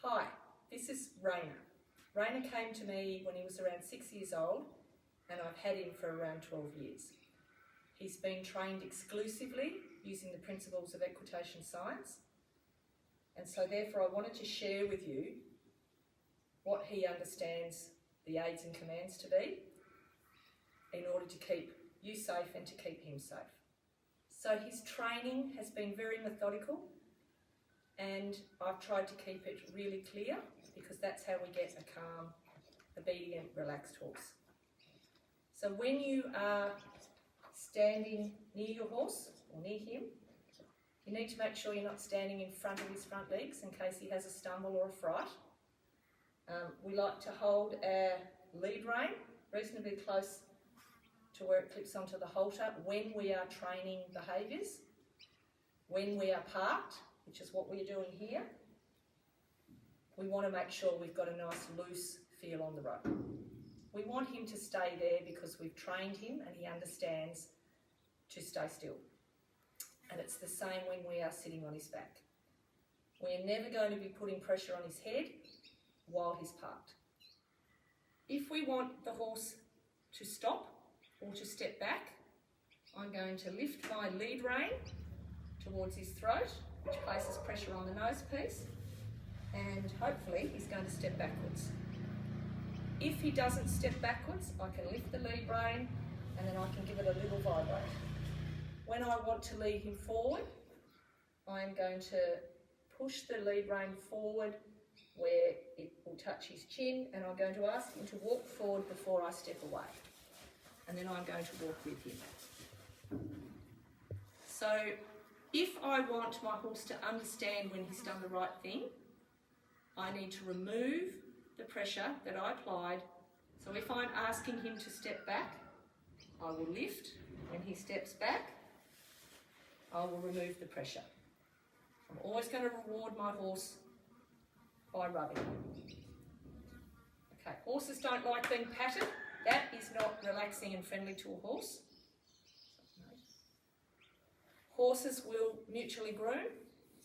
Hi, this is Reinah. Reinah came to me when he was around 6 years old, and I've had him for around 12 years. He's been trained exclusively using the principles of equitation science, and so therefore I wanted to share with you what he understands the aids and commands to be in order to keep you safe and to keep him safe. So his training has been very methodical, and I've tried to keep it really clear because that's how we get a calm, obedient, relaxed horse. So when you are standing near your horse or near him, you need to make sure you're not standing in front of his front legs in case he has a stumble or a fright. We like to hold our lead rein reasonably close to where it clips onto the halter when we are training behaviours. When we are parked, which is what we're doing here, we want to make sure we've got a nice loose feel on the rope. We want him to stay there because we've trained him and he understands to stay still. And it's the same when we are sitting on his back. We're never going to be putting pressure on his head while he's parked. If we want the horse to stop or to step back, I'm going to lift my lead rein towards his throat, which places pressure on the nose piece, and hopefully he's going to step backwards. If he doesn't step backwards, I can lift the lead rein and then I can give it a little vibrate. When I want to lead him forward, I'm going to push the lead rein forward where it will touch his chin, and I'm going to ask him to walk forward before I step away. And then I'm going to walk with him. So if I want my horse to understand when he's done the right thing, I need to remove the pressure that I applied. So if I'm asking him to step back, I will lift. When he steps back, I will remove the pressure. I'm always going to reward my horse by rubbing. Okay, horses don't like being patted. That is not relaxing and friendly to a horse. Horses will mutually groom,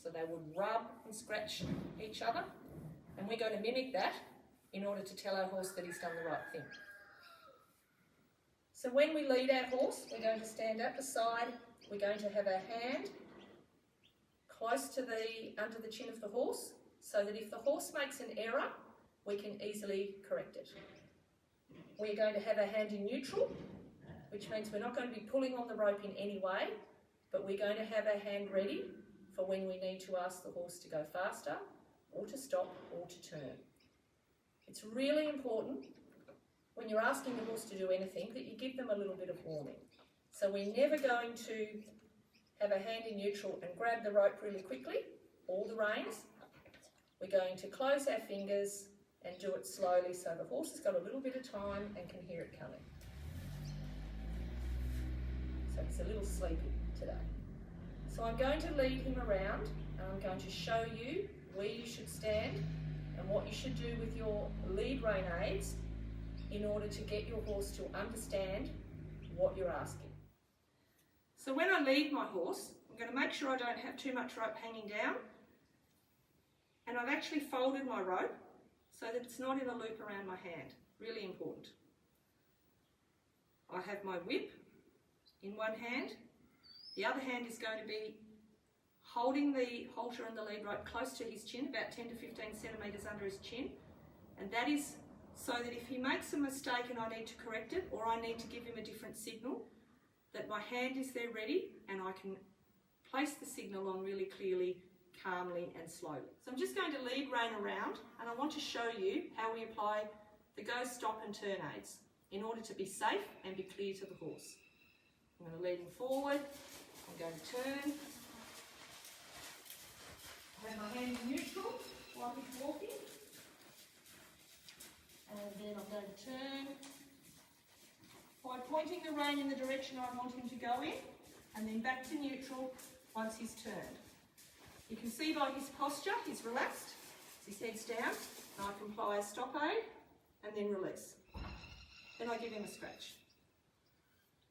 so they would rub and scratch each other, and we're going to mimic that in order to tell our horse that he's done the right thing. So when we lead our horse, we're going to stand up the side, we're going to have our hand close to under the chin of the horse, so that if the horse makes an error, we can easily correct it. We're going to have our hand in neutral, which means we're not going to be pulling on the rope in any way, but we're going to have our hand ready for when we need to ask the horse to go faster, or to stop, or to turn. It's really important when you're asking the horse to do anything that you give them a little bit of warning. So we're never going to have a hand in neutral and grab the rope really quickly, or the reins. We're going to close our fingers and do it slowly so the horse has got a little bit of time and can hear it coming. So he's a little sleepy today. So I'm going to lead him around and I'm going to show you where you should stand and what you should do with your lead rein aids in order to get your horse to understand what you're asking. So when I lead my horse, I'm going to make sure I don't have too much rope hanging down, and I've actually folded my rope so that it's not in a loop around my hand. Really important. I have my whip in one hand. The other hand is going to be holding the halter and the lead rope close to his chin, about 10 to 15 centimetres under his chin. And that is so that if he makes a mistake and I need to correct it, or I need to give him a different signal, that my hand is there ready and I can place the signal on really clearly, calmly and slowly. So I'm just going to lead rein around, and I want to show you how we apply the go, stop and turn aids in order to be safe and be clear to the horse. I'm going to lead him forward, I'm going to turn, I have my hand in neutral while he's walking, and then I'm going to turn by pointing the rein in the direction I want him to go in, and then back to neutral once he's turned. You can see by his posture, he's relaxed, his head's down, and I can apply a stop aid and then release. Then I give him a scratch.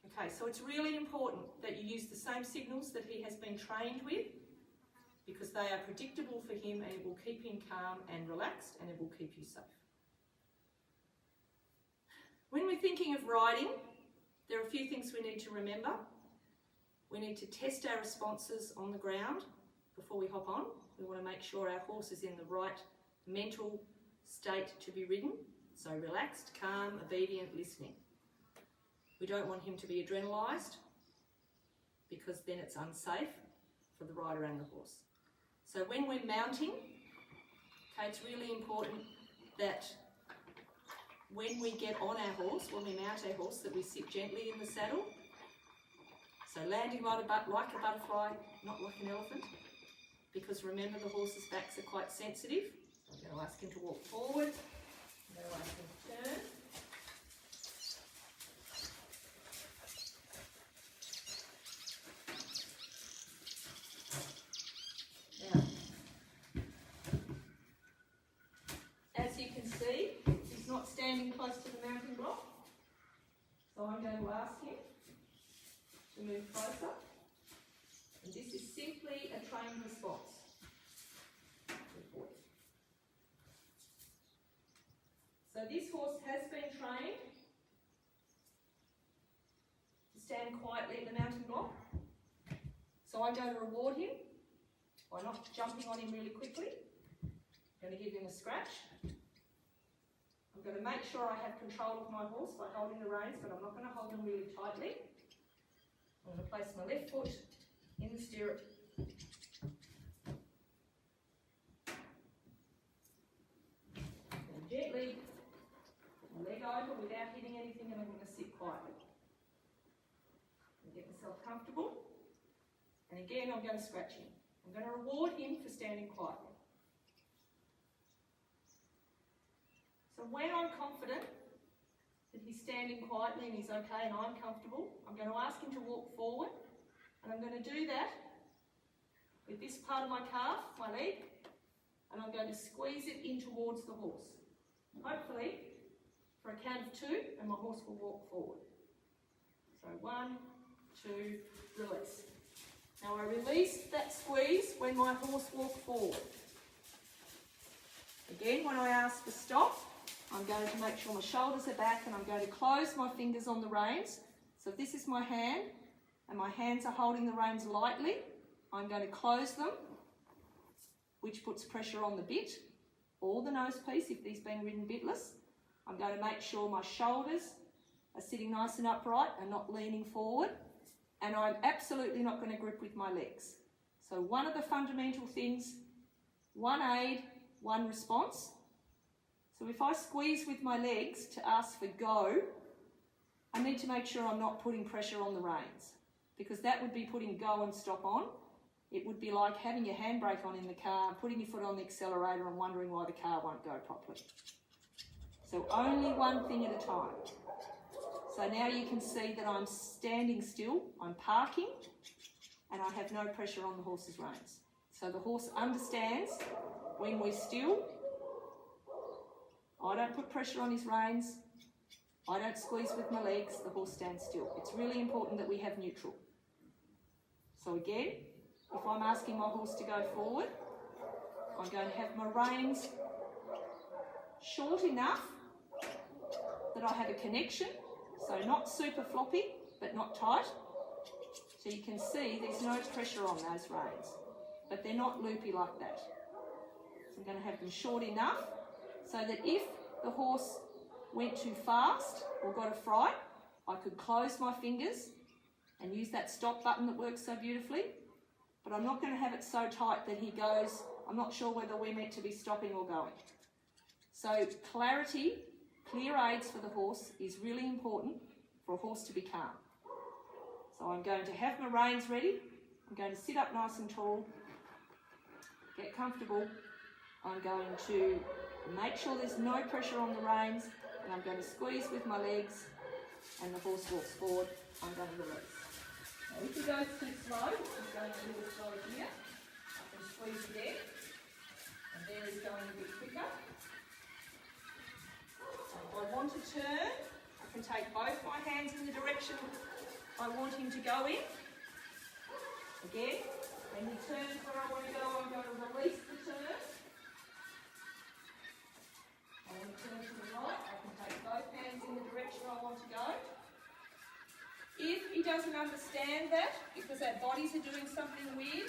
Okay, so it's really important that you use the same signals that he has been trained with because they are predictable for him, and it will keep him calm and relaxed, and it will keep you safe. When we're thinking of riding, there are a few things we need to remember. We need to test our responses on the ground before we hop on. We want to make sure our horse is in the right mental state to be ridden, so relaxed, calm, obedient, listening. We don't want him to be adrenalised, because then it's unsafe for the rider and the horse. So when we're mounting, okay, it's really important that when we get on our horse, when we mount our horse, that we sit gently in the saddle. So landing like a butterfly, not like an elephant, because remember the horse's backs are quite sensitive. So I'm going to ask him to walk forward. I'm going to ask him to turn. Standing close to the mounting block, so I'm going to ask him to move closer, and this is simply a trained response. So this horse has been trained to stand quietly at the mounting block, so I'm going to reward him by not jumping on him really quickly. I'm going to give him a scratch. I'm going to make sure I have control of my horse by holding the reins, but I'm not going to hold them really tightly. I'm going to place my left foot in the stirrup. And gently put my leg over without hitting anything, and I'm going to sit quietly. And get myself comfortable. And again, I'm going to scratch him. I'm going to reward him for standing quietly. So when I'm confident that he's standing quietly and he's okay and I'm comfortable, I'm going to ask him to walk forward, and I'm going to do that with this part of my calf, my leg, and I'm going to squeeze it in towards the horse. Hopefully, for a count of 2, and my horse will walk forward. So 1, 2, release. Now I release that squeeze when my horse walks forward. Again, when I ask for stop, I'm going to make sure my shoulders are back, and I'm going to close my fingers on the reins. So if this is my hand and my hands are holding the reins lightly, I'm going to close them, which puts pressure on the bit or the nose piece if these being ridden bitless. I'm going to make sure my shoulders are sitting nice and upright and not leaning forward, and I'm absolutely not going to grip with my legs. So one of the fundamental things, one aid, one response. So if I squeeze with my legs to ask for go, I need to make sure I'm not putting pressure on the reins, because that would be putting go and stop on. It would be like having your handbrake on in the car, putting your foot on the accelerator and wondering why the car won't go properly. So only one thing at a time. So now you can see that I'm standing still, I'm parking, and I have no pressure on the horse's reins. So the horse understands when we're still, I don't put pressure on his reins, I don't squeeze with my legs, the horse stands still. It's really important that we have neutral. So again, if I'm asking my horse to go forward, I'm going to have my reins short enough that I have a connection, so not super floppy, but not tight. So you can see there's no pressure on those reins, but they're not loopy like that. So I'm going to have them short enough so that if the horse went too fast or got a fright, I could close my fingers and use that stop button that works so beautifully, but I'm not going to have it so tight that he goes, I'm not sure whether we're meant to be stopping or going. So clarity, clear aids for the horse is really important for a horse to be calm. So I'm going to have my reins ready, I'm going to sit up nice and tall, get comfortable, I'm going to make sure there's no pressure on the reins, and I'm going to squeeze with my legs, and the horse walks forward, I'm going to release. Now if he goes too slow, he's going to do the slow here, I can squeeze again, and there he's going a bit quicker. If I want to turn, I can take both my hands in the direction I want him to go in. Again, When he turns where I want to go, I'm going to release the turn. I want to turn to the right, I can take both hands in the direction I want to go. If he doesn't understand that, because our bodies are doing something weird,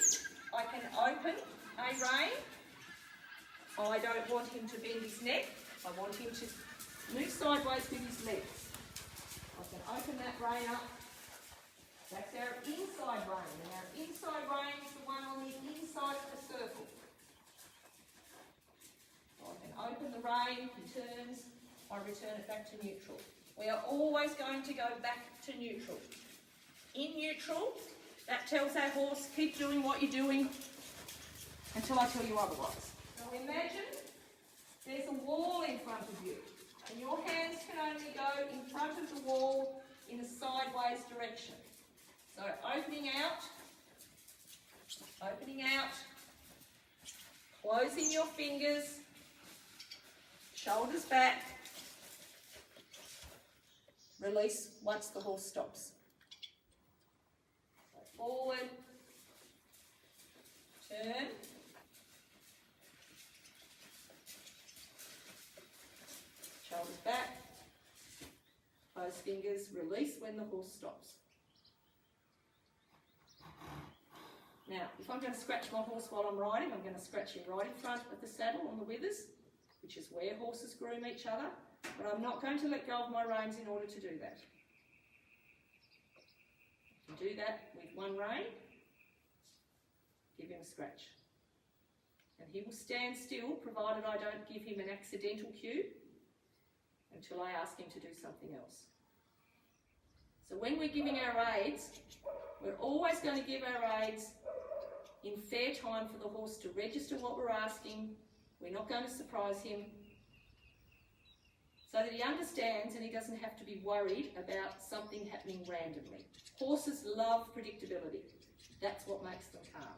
I can open a rein. I don't want him to bend his neck. I want him to move sideways with his legs. I can open that rein up. That's our inside rein. And our inside rein is the one on the inside of the circle. So I can open the rein, he turns, I return it back to neutral. We are always going to go back to neutral. In neutral, that tells our horse, keep doing what you're doing until I tell you otherwise. So imagine there's a wall in front of you, and your hands can only go in front of the wall in a sideways direction. So opening out, closing your fingers, shoulders back, release once the horse stops. So forward, turn, shoulders back, close fingers, release when the horse stops. Now, if I'm going to scratch my horse while I'm riding, I'm going to scratch him right in front of the saddle on the withers, which is where horses groom each other, but I'm not going to let go of my reins in order to do that. I can do that with one rein, give him a scratch. And he will stand still, provided I don't give him an accidental cue, until I ask him to do something else. So when we're giving our aids, we're always going to give our aids in fair time for the horse to register what we're asking. We're not going to surprise him, so that he understands and he doesn't have to be worried about something happening randomly. Horses love predictability. That's what makes them calm.